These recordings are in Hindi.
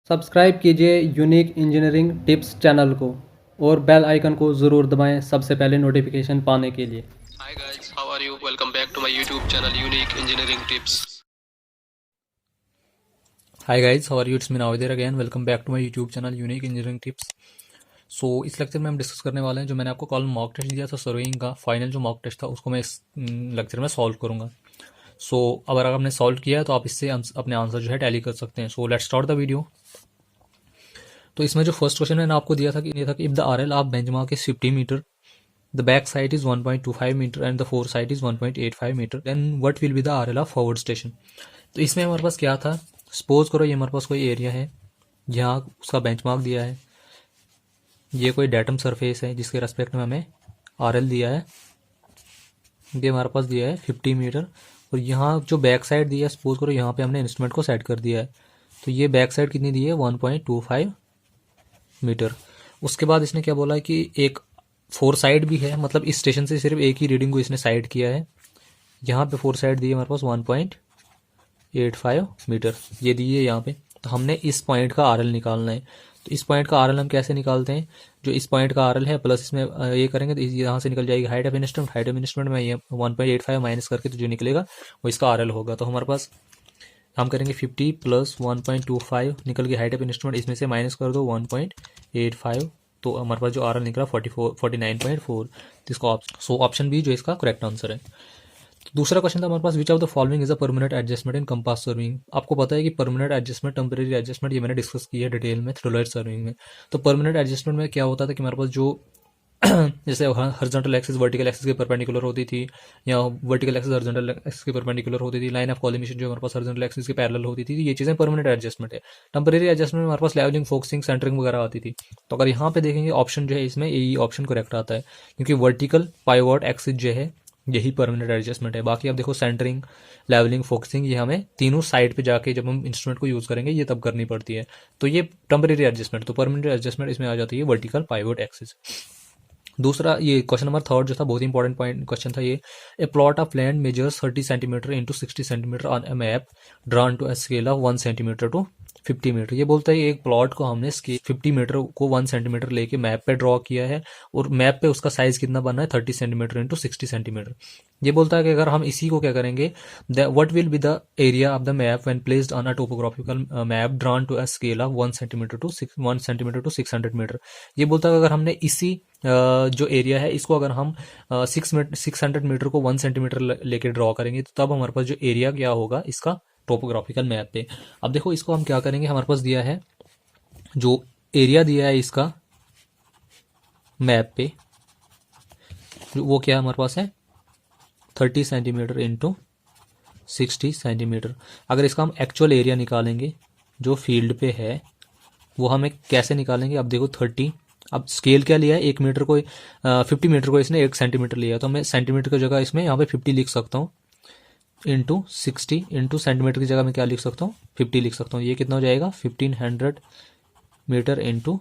सब्सक्राइब कीजिए यूनिक इंजीनियरिंग टिप्स चैनल को और बेल आइकन को ज़रूर दबाएं सबसे पहले नोटिफिकेशन पाने के लिए। Hi guys, how are you? Welcome back to my YouTube channel Unique Engineering Tips. Hi guys, how are you? It's me Navider again. Welcome back to my YouTube channel Unique Engineering Tips. सो इस लेक्चर में हम डिस्कस करने वाले हैं जो मैंने आपको कल मॉक टेस्ट दिया था सर्वेइंग का फाइनल जो मॉक टेस्ट था उसको मैं इस लेक्चर में सॉल्व करूंगा। सो अगर आपने सॉल्व किया है तो आप इससे अपने आंसर जो है टैली कर सकते हैं। So let's start the video. तो इसमें जो फर्स्ट क्वेश्चन मैंने आपको दिया था कि ये था कि if the RL of benchmark is 50 metre, the back side is 1.25 metre and the fore side is 1.85 metre, then what will be the RL of forward station. तो इसमें हमारे पास क्या था, सपोज करो ये हमारे पास कोई एरिया है, यहाँ उसका बेंचमार्क दिया है, ये कोई डेटम सरफेस है जिसके रेस्पेक्ट में हमें आरएल दिया है, ये हमारे पास दिया है 50 मीटर, और यहाँ जो बैक साइड दिया है सपोज करो यहाँ पे हमने इंस्ट्रूमेंट को सेट कर दिया है, तो ये बैक साइड कितनी दी है 1.25 मीटर। उसके बाद इसने क्या बोला है कि एक फोर साइड भी है, मतलब इस स्टेशन से सिर्फ एक ही रीडिंग को इसने साइड किया है, यहाँ पे फोर साइड दी है हमारे पास 1.85 मीटर, ये दी है यहाँ पे। तो हमने इस पॉइंट का आरएल निकालना है। तो इस पॉइंट का आरएल हम कैसे निकालते हैं, जो इस पॉइंट का आरएल है प्लस इसमें ये करेंगे तो यहाँ से निकल जाएगी height of instrument, height of instrument में ये 1.85 माइनस करके तो जो निकलेगा वो इसका आरएल होगा। तो हमारे पास हम करेंगे 50 प्लस 1.25 निकल गई हाइट ऑफ इंस्ट्रूमेंट, इसमें से माइनस कर दो 1.85, तो हमारे पास जो आरएल निकला 49.4। तो इसका ऑप्शन बी जो इसका करेक्ट आंसर है। तो दूसरा क्वेश्चन था हमारे पास, which of the following is a permanent adjustment in compass surveying. आपको पता है कि परमानेंट एडजस्टमेंट, टेम्परेरी एडजस्टमेंट, ये मैंने डिस्कस किया है डिटेल में थ्रोलाइट सर्विंग में। तो परमानेंट एडजस्टमेंट में क्या होता था कि हमारे पास जो जैसे हॉरिजॉन्टल एक्सिस वर्टिकल एक्सिस के परपेंडिकुलर होती थी, या वर्टिकल एक्सिस हॉरिजॉन्टल एक्सिस के परपेंडिकुलर होती थी, लाइन ऑफ कॉलिमेशन जो हमारे पास हॉरिजॉन्टल एक्सिस के पैरेलल होती थी, ये चीज़ें परमानेंट एडजस्टमेंट है। टेम्परेरी एडजस्टमेंट में हमारे पास लेवलिंग, फोकसिंग, सेंटरिंग वगैरह आती थी। तो अगर यहाँ पे देखेंगे ऑप्शन जो है इसमें यही ऑप्शन करेक्ट आता है, क्योंकि वर्टिकल पाइवोट एक्सिस जो है यही परमानेंट एडजस्टमेंट है। बाकी आप देखो सेंटरिंग, लेवलिंग, फोकसिंग ये हमें तीनों साइड पे जाके जब हम इंस्ट्रूमेंट को यूज करेंगे ये तब करनी पड़ती है। तो ये टेम्परेरी एडजस्टमेंट, तो परमानेंट एडजस्टमेंट इसमें आ जाती है वर्टिकल पाइवोट एक्सिस। दूसरा ये क्वेश्चन नंबर थर्ड जो था बहुत इंपॉर्टेंट पॉइंट क्वेश्चन था ये, a plot of land measures 30 centimetre into 60 centimetre on a map drawn to a scale of 1 centimetre to 50 metre. ये बोलता है एक प्लॉट को हमने स्केल 50 मीटर को 1 सेंटीमीटर लेके मैप पे ड्रॉ किया है, और मैप पे उसका साइज कितना बना है 30 सेंटीमीटर इंटू 60 सेंटीमीटर। ये बोलता है कि अगर हम इसी को क्या करेंगे, what will be the area of the map when placed on a topographical map drawn to a scale of 1 centimetre to 600 metre. ये बोलता है कि अगर हमने इसी जो एरिया है इसको अगर हम 600 मीटर को 1 सेंटीमीटर लेके ड्रॉ करेंगे तो तब हमारे पास जो एरिया क्या होगा इसका टोपोग्राफिकल मैप पे। अब देखो इसको हम क्या करेंगे, हमारे पास दिया है जो एरिया दिया है इसका मैप पे, वो क्या हमारे पास है 30 सेंटीमीटर इंटू 60 सेंटीमीटर। अगर इसका हम एक्चुअल एरिया निकालेंगे जो फील्ड पे है वो हमें कैसे निकालेंगे, अब देखो 30, अब स्केल क्या लिया है 1 मीटर को 50 मीटर को इसने 1 सेंटीमीटर लिया है, तो मैं सेंटीमीटर की जगह इसमें यहाँ पे 50 लिख सकता हूँ, इंटू 60 इंटू सेंटीमीटर की जगह मैं क्या लिख सकता हूँ 50 लिख सकता हूँ। ये कितना हो जाएगा 1500 मीटर इंटू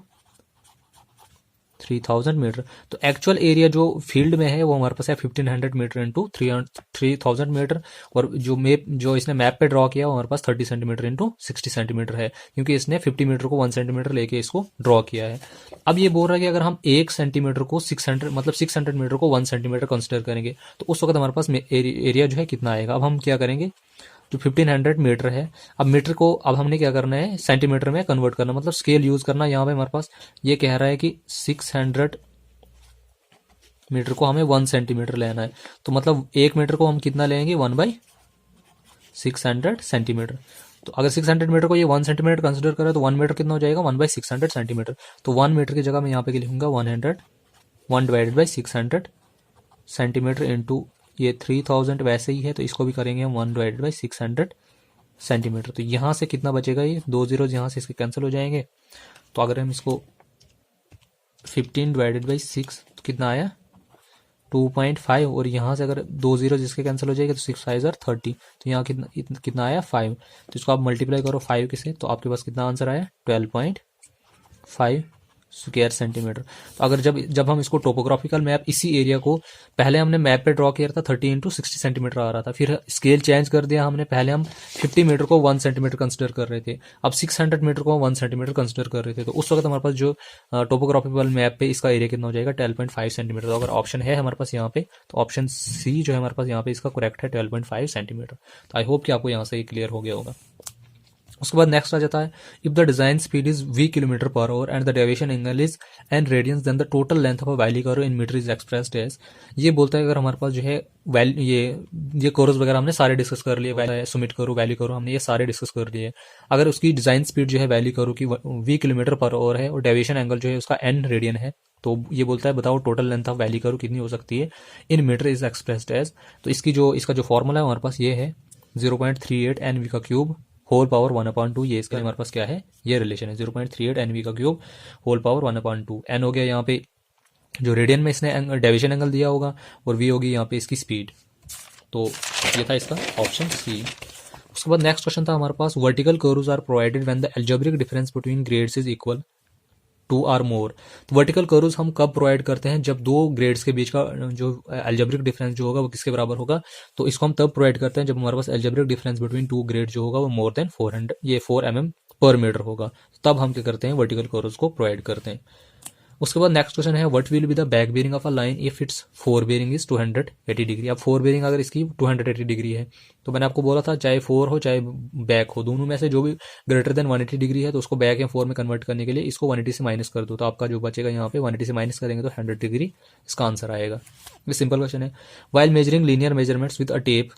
3000 मीटर। तो एक्चुअल एरिया जो फील्ड में है वो हमारे पास है 1500 मीटर इंटू 3000 मीटर, और जो इसने मैप पे ड्रॉ किया वो हमारे पास 30 सेंटीमीटर इंटू 60 सेंटीमीटर है, क्योंकि इसने 50 मीटर को 1 सेंटीमीटर लेके इसको ड्रॉ किया है। अब ये बोल रहा है कि अगर हम 1 सेंटीमीटर को 600 मतलब 600 मीटर को 1 सेंटीमीटर कंसिडर करेंगे तो उस वक्त हमारे पास एरिया जो है कितना आएगा। अब हम क्या करेंगे, जो 1500 मीटर है, अब मीटर को अब हमने क्या करना है सेंटीमीटर में कन्वर्ट करना, मतलब स्केल यूज करना। यहाँ पे हमारे पास ये कह रहा है कि 600 मीटर को हमें 1 सेंटीमीटर लेना है, तो मतलब 1 मीटर को हम कितना लेंगे 1/600 सेंटीमीटर। तो अगर 600 मीटर को ये 1 सेंटीमीटर कंसिडर करें तो 1 मीटर कितना हो जाएगा 1/600 सेंटीमीटर। तो 1 मीटर की जगह मैं यहाँ पे लिखूंगा 1/600 सेंटीमीटर इंटू ये 3000 वैसे ही है, तो इसको भी करेंगे हम 1/600 सेंटीमीटर। तो यहाँ से कितना बचेगा, ये 2 जीरोज यहाँ से इसके कैंसिल हो जाएंगे। तो अगर हम इसको 15/6 तो कितना आया 2.5, और यहाँ से अगर 2 जीरो जिसके कैंसिल हो जाएगा तो 6 5 30, तो यहाँ कितना आया 5। तो इसको आप मल्टीप्लाई करो 5 के से, तो आपके पास कितना आंसर आया 12.5 स्क्वायर सेंटीमीटर। तो अगर जब हम इसको टोपोग्राफिकल मैप इसी एरिया को पहले हमने मैप पे ड्रॉ किया था 30 इंटू 60 सेंटीमीटर आ रहा था, फिर स्केल चेंज कर दिया हमने, पहले हम 50 मीटर को 1 सेंटीमीटर कंसिडर कर रहे थे, अब 600 मीटर को 1 सेंटीमीटर कंसिडर कर रहे थे। तो उस वक्त हमारे पास जो टोपोग्राफिकल मैप पे इसका एरिया कितना हो जाएगा 12.5 सेंटीमीटर। तो अगर ऑप्शन है हमारे पास यहाँ पे तो ऑप्शन सी जो है हमारे पास यहाँ पे इसका करेक्ट है 12.5 सेंटीमीटर। तो आई होप कि आपको यहाँ से ये क्लियर हो गया होगा। उसके बाद नेक्स्ट आ जाता है if the design speed is v kilometre per hour and the deviation angle is n radians then the total length of a valley curve in metre is expressed as. ये बोलता है अगर हमारे पास जो है ये कर्व्स वगैरह हमने सारे डिस्कस कर लिए, सुमिट करो वैली करो हमने ये सारे डिस्कस कर लिए। अगर उसकी डिजाइन स्पीड जो है वैली करो की v किलोमीटर पर आवर है और डेविएशन एंगल जो है उसका n रेडियन है, तो ये बोलता है बताओ टोटल लेंथ ऑफ वैली करो कितनी हो सकती है इन मीटर इज एक्सप्रेस्ड एज। तो इसका जो फॉर्मूला है हमारे पास ये है 0.38 NV का क्यूब होल पावर 1/2। ये इसका हमारे पास क्या है, ये रिलेशन है 0.38 NV का क्यूब होल पावर 1/2। n हो गया यहाँ पे जो रेडियन में इसने डेविएशन एंगल दिया होगा और v होगी यहाँ पे इसकी स्पीड। तो ये था इसका ऑप्शन सी। उसके बाद नेक्स्ट क्वेश्चन था हमारे पास vertical curves are provided when the algebraic difference between grades is equal 2 और मोर। तो वर्टिकल कर्व्स हम कब प्रोवाइड करते हैं, जब दो ग्रेड्स के बीच का जो अलजेब्रिक डिफरेंस जो होगा वो किसके बराबर होगा। तो इसको हम तब प्रोवाइड करते हैं जब हमारे पास अलजेब्रिक डिफरेंस बिटवीन 2 ग्रेड जो होगा वो मोर देन 4 mm पर मीटर होगा, तब हम क्या करते हैं वर्टिकल कर्व्स को प्रोवाइड करते हैं। उसके बाद नेक्स्ट क्वेश्चन है what will be the back bearing of a line if it's four bearing is 280 degree. अब फोर बेयरिंग अगर इसकी 280 डिग्री है तो मैंने आपको बोला था चाहे फोर हो चाहे बैक हो, दोनों में से जो भी ग्रेटर देन 180 डिग्री है तो उसको बैक या फोर में कन्वर्ट करने के लिए इसको 180 से माइनस कर दो, तो आपका जो बचेगा यहाँ पे 180 से माइनस करेंगे तो 100 डिग्री इसका आंसर आएगा। ये सिंपल क्वेश्चन है। While measuring linear measurements with a tape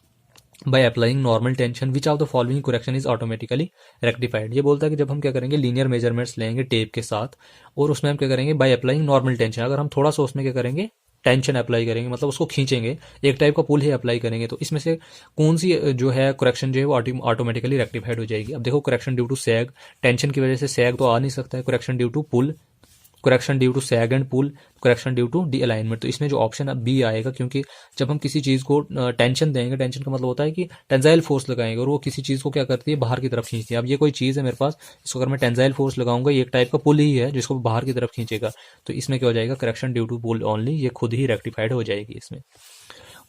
by applying normal tension which of the following correction is automatically rectified. ये बोलता है कि जब हम क्या करेंगे लीनियर मेजरमेंट्स लेंगे टेप के साथ और उसमें हम क्या करेंगे बाय अप्लाइंग नॉर्मल टेंशन, अगर हम थोड़ा सा उसमें क्या करेंगे टेंशन अप्लाई करेंगे, मतलब उसको खींचेंगे, एक टाइप का पुल ही अप्लाई करेंगे, तो इसमें से कौन सी जो है करेक्शन जो है वो ऑटोमेटिकली रेक्टिफाइड हो जाएगी। अब देखो correction due to sag, tension की वजह से सैग तो आ नहीं सकता है, correction due to pull, correction due to sag and pull, correction due to the alignment. तो इसमें जो ऑप्शन बी आएगा, क्योंकि जब हम किसी चीज को टेंशन देंगे, टेंशन का मतलब होता है कि टेंजाइल फोर्स लगाएंगे और वो किसी चीज को क्या करती है बाहर की तरफ खींचती है। अब ये कोई चीज है मेरे पास, इसको अगर मैं टेंजाइल फोर्स लगाऊंगा ये एक टाइप का पुल ही है जिसको बाहर की तरफ खींचेगा, तो इसमें क्या हो जाएगा correction due to pull only, ये खुद ही रेक्टिफाइड हो जाएगी इसमें।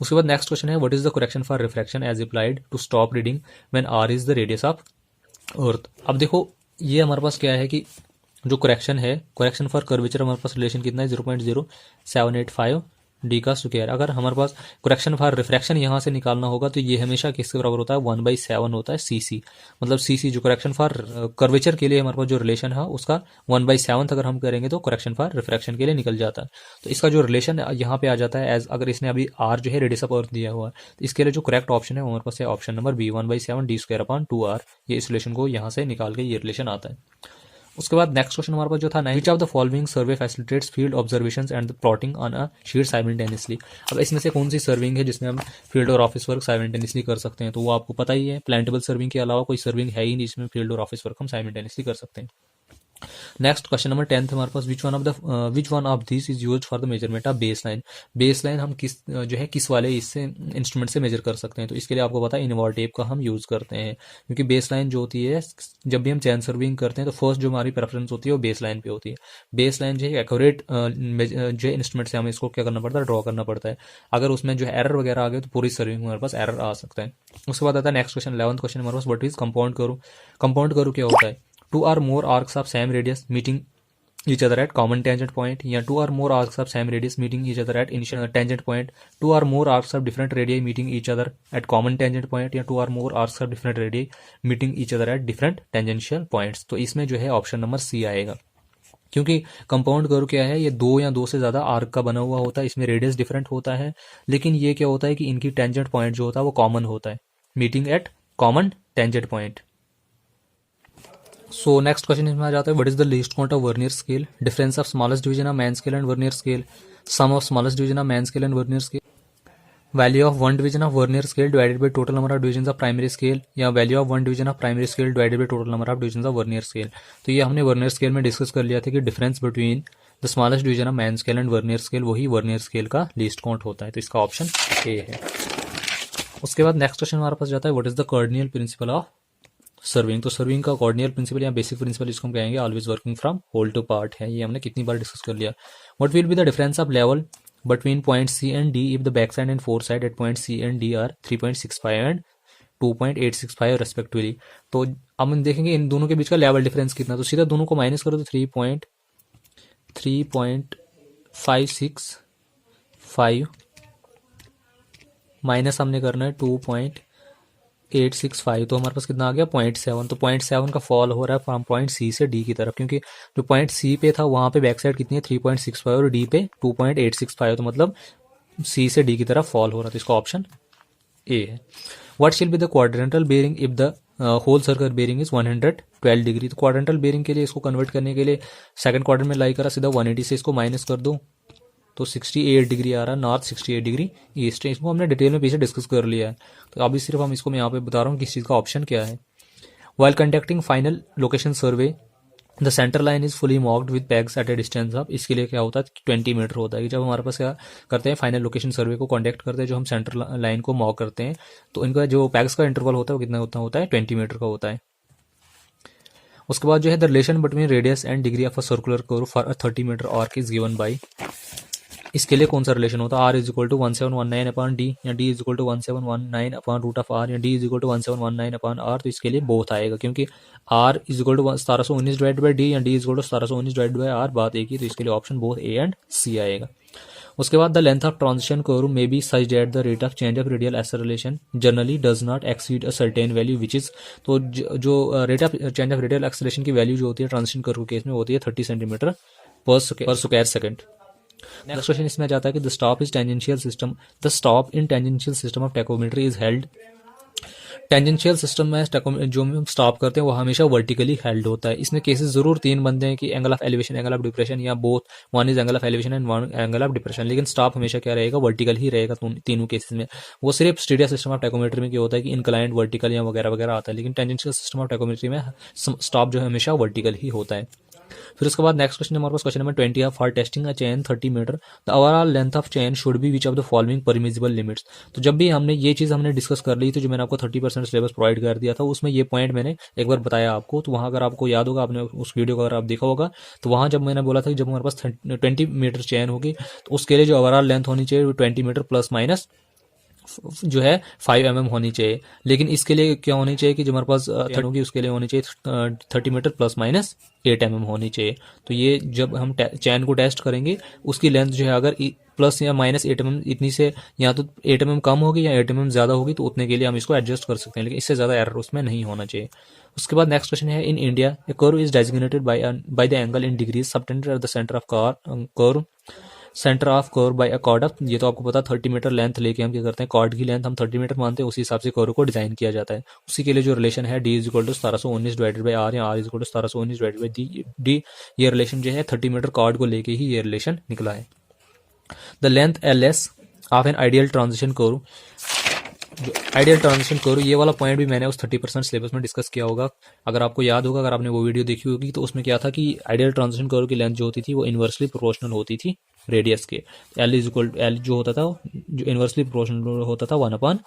उसके बाद नेक्स्ट क्वेश्चन है what is the correction for refraction as applied to stop reading when R is the radius of earth. अब देखो ये हमारे पास क्या है कि जो करेक्शन है, करेक्शन फॉर कर्वेचर हमारे पास रिलेशन कितना है 0.0785 डी का स्क्वायर। अगर हमारे पास करेक्शन फॉर रिफ्रैक्शन यहाँ से निकालना होगा तो ये हमेशा किसके बराबर होता है 1/7 होता है सीसी, मतलब सीसी जो करेक्शन फॉर कर्वेचर के लिए हमारे पास जो रिलेशन है उसका 1/7 अगर हम करेंगे तो करेक्शन फॉर रिफ्रैक्शन के लिए निकल जाता है। तो इसका जो रिलेशन यहाँ पे आ जाता है एज, अगर इसने अभी आर जो है रेडियस ऑफ अर्थ दिया हुआ है तो इसके लिए जो करेक्ट ऑप्शन है हमारे पास है option number B 1/7 D square upon 2r। ये इस रिलेशन को यहाँ से निकाल के ये रिलेशन आता है। उसके बाद नेक्स्ट क्वेश्चन हमारे पास जो था विच of the following survey facilitates field observations and plotting on a sheet simultaneously. अब इसमें से कौन सी सर्विंग है जिसमें हम फील्ड और ऑफिस वर्क साइमल्टेनियसली कर सकते हैं, तो वो आपको पता ही है प्लांटेबल सर्विंग के अलावा कोई सर्विंग है ही नहीं जिसमें फील्ड और ऑफिस वर्क हम साइमल्टेनियसली कर सकते हैं। नेक्स्ट क्वेश्चन नंबर 10 हमारे पास which one of this is used for the measurement of base line. Base line हम किस जो है किस वाले इससे इंस्ट्रूमेंट से मेजर कर सकते हैं, तो इसके लिए आपको पता है इनवॉल्व टेप का हम यूज करते हैं, क्योंकि बेस लाइन जो होती है जब भी हम चैन सर्विंग करते हैं तो फर्स्ट जो हमारी प्रेफरेंस होती है वो बेस लाइन पे होती है। बेस लाइन जो है एक्यूरेट जो है इंस्ट्रूमेंट से हमें इसको क्या करना पड़ता है ड्रॉ करना पड़ता है, अगर उसमें जो है एरर वगैरह आ गए तो पूरी सर्विंग हमारे पास एरर आ सकता है। उसके बाद आता है नेक्स्ट क्वेश्चन 11th क्वेश्चन हमारे पास व्हाट इज कंपाउंड करो। कंपाउंड करो क्या होता है, 2 or more arcs of same radius meeting each other at common tangent point, या 2 or more arcs of same radius meeting each other at initial tangent point, 2 or more arcs of different radii meeting each other at common tangent point, या 2 or more arcs of different radii meeting each other at different tangential points। तो इसमें जो है ऑप्शन नंबर सी आएगा, क्योंकि कंपाउंड कर्व क्या है, ये 2 या 2 से ज्यादा आर्क का बना हुआ होता है, इसमें रेडियस डिफरेंट होता है, लेकिन ये क्या होता है कि इनकी टेंजेंट पॉइंट जो होता है वो कॉमन होता है, meeting at common tangent point. So next question इसमें आ जाता है what is the least count of vernier scale, difference of smallest division of main scale and vernier scale, sum of smallest division of main scale and vernier scale, value of one division of vernier scale divided by total number of division of primary scale, या value of one division of primary scale divided by total number of division of vernier scale. तो ये हमने वर्नियर स्केल में डिस्कस कर लिया था कि difference between the smallest division of main scale and vernier scale वही वर्नियर स्केल का लीस्ट काउंट होता है, तो इसका ऑप्शन ए है। उसके बाद नेक्स्ट क्वेश्चन हमारे पास जाता है what is the cardinal principle of serving. तो सर्विंग का कॉर्डिनल प्रिंसिपल या बेसिक प्रिंसिपल इसको हम कहेंगे always working from whole to part है। ये हमने कितनी बार डिस्कस कर लिया। What will be the difference of level between point C and D if the backside and foreside at point C and D are 3.65 and 2.865 respectively। तो अब हम देखेंगे इन दोनों के बीच का लेवल डिफरेंस कितना। तो सीधा दोनों को माइनस करो तो 3.565 माइनस हमने करना है 2.865, तो हमारे पास कितना आ गया 0.7। तो 0.7 का फॉल हो रहा है फ्रॉम पॉइंट सी से डी की तरफ, क्योंकि जो पॉइंट सी पे था वहां पे बैक साइड कितनी है 3.65 और डी पे 2.865, तो मतलब सी से डी की तरफ फॉल हो रहा था। तो इसका ऑप्शन ए है। What shall be the quadrantal bearing if the whole circle bearing is 112 degree. तो क्वाड्रेंटल बेरिंग के लिए इसको कन्वर्ट करने के लिए सेकंड क्वाड्रेंट में लाई करा, सीधा 180 से इसको माइनस कर दो तो 68 डिग्री आ रहा है, नॉर्थ 68 डिग्री ईस्ट है। इसको हमने डिटेल में पीछे डिस्कस कर लिया है, तो अभी सिर्फ हम इसको मैं यहाँ पे बता रहा हूँ किस चीज़ का ऑप्शन क्या है। While conducting final location survey the centre line is fully marked with pegs at a distance of, इसके लिए क्या होता है 20 मीटर होता है। कि जब हमारे पास क्या करते हैं फाइनल लोकेशन सर्वे को कॉन्डक्ट करते हैं, जो हम सेंटर लाइन को मार्क करते हैं, तो इनका जो पैग्स का इंटरवल होता है वो कितना होता है 20 मीटर का होता है। उसके बाद जो है the relation between radius and degree of a circular curve for a 30 metre arc is given by, इसके लिए कौन सा रिलेशन होता है, r is equal to 1719 upon D, या d is equal to 1719 upon root of r, या d is equal to 1719 upon r। तो इसके लिए बोथ आएगा, क्योंकि r is equal to 1719 divide by d, या d is equal to 1719 divide by r, बात एक ही। तो इसके लिए option both A and C आएगा। उसके बाद the length of transition curve may be such that the rate of change of radial acceleration generally does not exceed a certain value which is, तो जो rate of change of radial acceleration की वैल्यू जो होती है ट्रांजिशन कर्व के केस में होती है 30 सेंटीमीटर पर स्क्वायर सेकंड। नेक्स्ट क्वेश्चन इसमें जाता है कि the stop in tangential system of tachometry is held. Tangential system में जो हम स्टॉप करते हैं वो हमेशा वर्टिकली हेल्ड होता है। इसमें केसेस जरूर तीन बनते हैं कि angle of elevation, angle of depression, या both, one is angle of elevation and one angle of depression, लेकिन स्टॉप हमेशा क्या रहेगा वर्टिकल ही रहेगा तीनों केसेस में। वो सिर्फ स्टीरियो सिस्टम ऑफ टैकोमीट्री में क्या होता है कि इंक्लाइंड वर्टिकल या वगैरह वगैरह आता है, लेकिन टेंजेंशियल सिस्टम ऑफ टैकोमीट्री में स्टॉप जो है हमेशा वर्टिकल ही होता है। फिर उसके बाद नेक्स्ट क्वेश्चन हमारे पास क्वेश्चन नंबर 20 है for testing a chain 30 metre the overall length of chain should be which of the following permissible limits. तो जब भी हमने ये चीज़ हमने डिस्कस कर ली, तो जो मैंने आपको 30% सिलेबस प्रोवाइड कर दिया था उसमें ये पॉइंट मैंने एक बार बताया आपको, तो वहाँ अगर आपको याद होगा, आपने उस वीडियो को अगर आप देखा होगा, तो वहाँ जब मैंने बोला था कि जब हमारे पास 20 मीटर चेन होगी तो उसके लिए जो ओवरऑल लेंथ होनी चाहिए 20 मीटर प्लस माइनस जो है 5 mm होनी चाहिए। लेकिन इसके लिए क्या होनी चाहिए कि जो हमारे पास चेन होगी उसके लिए होनी चाहिए 30 मीटर प्लस माइनस 8 mm होनी चाहिए। तो ये जब हम चैन को टेस्ट करेंगे उसकी लेंथ जो है अगर प्लस या माइनस 8 mm इतनी से, या तो 8 mm कम होगी या 8 mm ज़्यादा होगी, तो उतने के लिए हम इसको एडजस्ट कर सकते हैं, लेकिन इससे ज़्यादा एरर उसमें नहीं होना चाहिए। उसके बाद नेक्स्ट क्वेश्चन है in India A curve is designated by the angle in degrees subtended at the centre of curve centre of curve y a chord of, ये तो आपको पता 30 मीटर लेंथ लेके हम क्या करते हैं, कॉर्ड की लेंथ हम 30 मीटर मानते हैं, उसी हिसाब से कर्व को डिजाइन किया जाता है। उसी के लिए जो रिलेशन है d is equal to 1719 divided by r, या r is equal to 1719 divided by d, ये रिलेशन जो है 30 मीटर कॉर्ड को लेके ही ये रिलेशन निकला है। The length ls of an ideal transition curve, ideal transition curve, ये वाला पॉइंट भी मैंने उस 30% सिलेबस में डिस्कस किया होगा। अगर आपको याद होगा, अगर आपने वो वीडियो देखी होगी, तो उसमें क्या था कि आइडियल ट्रांजिशन कर्व की लेंथ जो होती थी वो इन्वर्सली प्रोपोर्शनल होती थी रेडियस के। एल इज इक्वल एल जो होता था जो इन्वर्सली प्रोपोर्शनल होता था 1/r,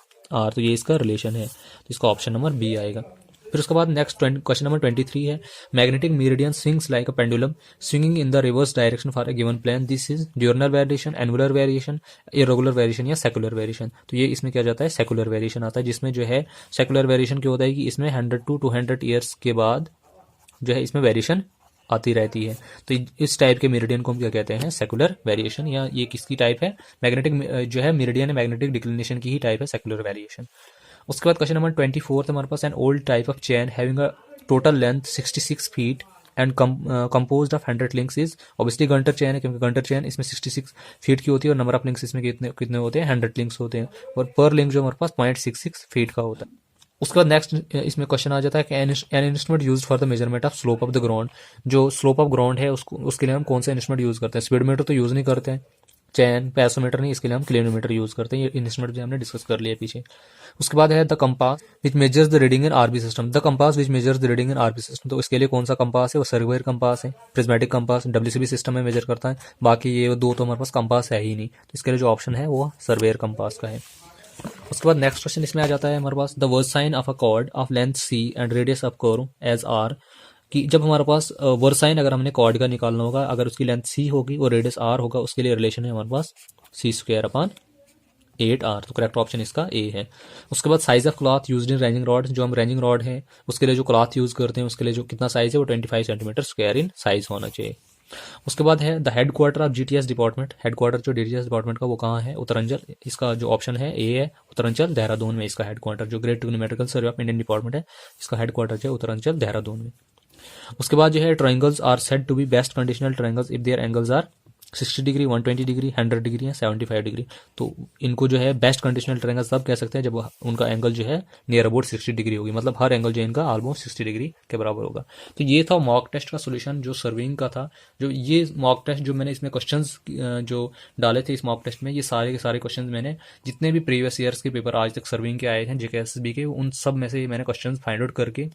तो ये इसका रिलेशन है, तो इसका ऑप्शन नंबर बी आएगा। फिर उसके बाद नेक्स्ट क्वेश्चन नंबर 23 है magnetic meridian swings like a pendulum swinging in the reverse direction for a given plane, this is diurnal variation, annular variation, irregular variation या सेकुलर वेरिएशन। तो ये इसमें क्या जाता है सेकुलर वेरिएशन आता है, जिसमें जो है सेकुलर वेरिएशन क्या होता है कि इसमें 100 to 200 ईयर्स के बाद जो है इसमें वेरिएशन आती रहती है। तो इस टाइप के मेरिडियन को हम क्या कहते हैं सेकुलर वेरिएशन, या ये किसकी टाइप है मैग्नेटिक जो है मेरिडियन मैग्नेटिक डिक्लिनेशन की ही टाइप है सेकुलर वेरिएशन। उसके बाद क्वेश्चन नंबर 24 हमारे पास an old type of chain having a total length 66 feet and composed of 100 links is, obviously Gunter chain है क्योंकि गंटर चेन इसमें 66 फीट की होती है और नंबर ऑफ लिंक्स इसमें कितने होते हैं 100 लिंक्स होते हैं, और पर लिंक जो हमारे पास 0.66 फीट का होता है। उसके बाद नेक्स्ट इसमें क्वेश्चन आ जाता है कि an instrument use for the measurement of slope of the ground, जो स्लोप ऑफ ग्राउंड है उसके लिए हम कौन सा इंस्ट्रूमेंट यूज करते हैं, स्पीडोमीटर तो यूज नहीं करते हैं, चैन पैसोमीटर नहीं, इसके लिए हम किलोमीटर यूज करते हैं। ये इंस्ट्रूमेंट भी हमने डिस्कस कर लिया पीछे। उसके बाद है the compass which measures the reading in RB system, the compass which measures the reading in RB system, तो इसके लिए कौन सा कंपास है वो सर्वेयर कंपास है, प्रिज्मेटिक कंपास डब्ल्यूसीबी सिस्टम में मेजर करता है, बाकी ये दो तो हमारे पास कंपास है ही नहीं, तो इसके लिए जो ऑप्शन है वो सर्वेयर कंपास का है। उसके बाद नेक्स्ट क्वेश्चन इसमें आ जाता है हमारे पास the versed sine of a chord of length C and radius of curve as R, कि जब हमारे पास वर्स साइन अगर हमने कॉर्ड का निकालना होगा, अगर उसकी लेंथ सी होगी और रेडियस आर होगा, उसके लिए रिलेशन है हमारे पास c² / 8r, तो करेक्ट ऑप्शन इसका ए है। उसके बाद size of cloth used in ranging rod, जो हम रेंजिंग रॉड है उसके लिए जो क्लॉथ यूज करते हैं उसके लिए जो कितना साइज है वो 25 सेंटीमीटर स्क्वायर इन साइज होना चाहिए। उसके बाद है the head quarter of GTS department, head quarter जो डीटीएस डिपार्टमेंट का वो कहाँ है, उत्तरांचल, इसका जो ऑप्शन है ए है उत्तरांचल देहरादून में इसका हेड क्वार्टर, जो great trigonometrical survey of Indian department है इसका हेड क्वार्टर जो है उत्तरांचल देहरादून में। उसके बाद जो है triangles are said to be best conditional triangles if their angles are 60 degree, 120 degree, 100 degree या 75 डिग्री। तो इनको जो है बेस्ट कंडीशनल ट्रायंगल्स तब कह सकते हैं जब उनका एंगल जो है नियर अबाउट 60 डिग्री होगी, मतलब हर एंगल जो है इनका ऑलमोस्ट 60 डिग्री के बराबर होगा। तो ये था मॉक टेस्ट का सोल्यूशन जो सर्विंग का था। जो ये मॉक टेस्ट जो मैंने इसमें क्वेश्चंस जो डाले थे इस मॉक टेस्ट में, ये सारे के सारे क्वेश्चंस मैंने जितने भी प्रीवियस ईयर्स के पेपर आज तक सर्विंग के आए हैं जेकेएसएसबी के, उन सब में से मैंने क्वेश्चंस फाइंड आउट करके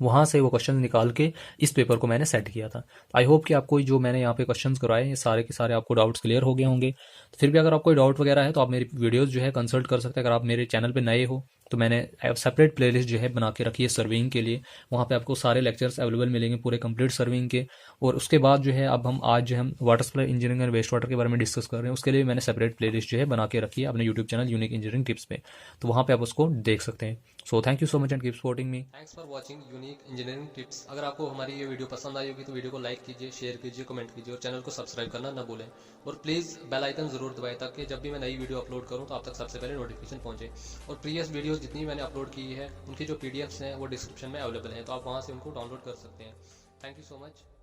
वहाँ से वो क्वेश्चन निकाल के इस पेपर को मैंने सेट किया था। आई होप कि आपको जो मैंने यहाँ पे क्वेश्चंस करवाए ये सारे के सारे आपको डाउट्स क्लियर हो गए होंगे। तो फिर भी अगर आपको कोई डाउट वगैरह है तो आप मेरी वीडियोस जो है कंसल्ट कर सकते हैं। अगर आप मेरे चैनल पे नए हो तो मैंने सेपरेट प्लेलिस्ट जो है बना के रखी है सर्विंग के लिए, वहाँ पे आपको सारे लेक्चर्स अवेलेबल मिलेंगे पूरे कंप्लीट सर्विंग के। और उसके बाद जो है अब हम आज जो हम water supply engineering and waste water के बारे में डिस्कस कर रहे हैं, उसके लिए मैंने सेपरेट प्लेलिस्ट जो है बना के रखी है अपने YouTube channel unique engineering tips पे, तो वहाँ पे आप उसको देख सकते हैं। So thank you so much and keep supporting me. Thanks for watching unique engineering tips. अगर आपको हमारी ये वीडियो पसंद आई होगी तो वीडियो को लाइक कीजिए, शेयर कीजिए, कमेंट कीजिए और चैनल को सब्सक्राइब करना ना भूलें। और प्लीज़ बेल आइकन ज़रूर दबाएं ताकि जब भी मैं नई वीडियो अपलोड करूं तो आप तक सबसे पहले नोटिफिकेशन पहुंचे। और प्रीवियस वीडियोस जितनी मैंने अपलोड की है उनकी जो पीडीएफ्स हैं वो डिस्क्रिप्शन में अवेलेबल हैं, तो आप वहां से उनको डाउनलोड कर सकते हैं। Thank you so much.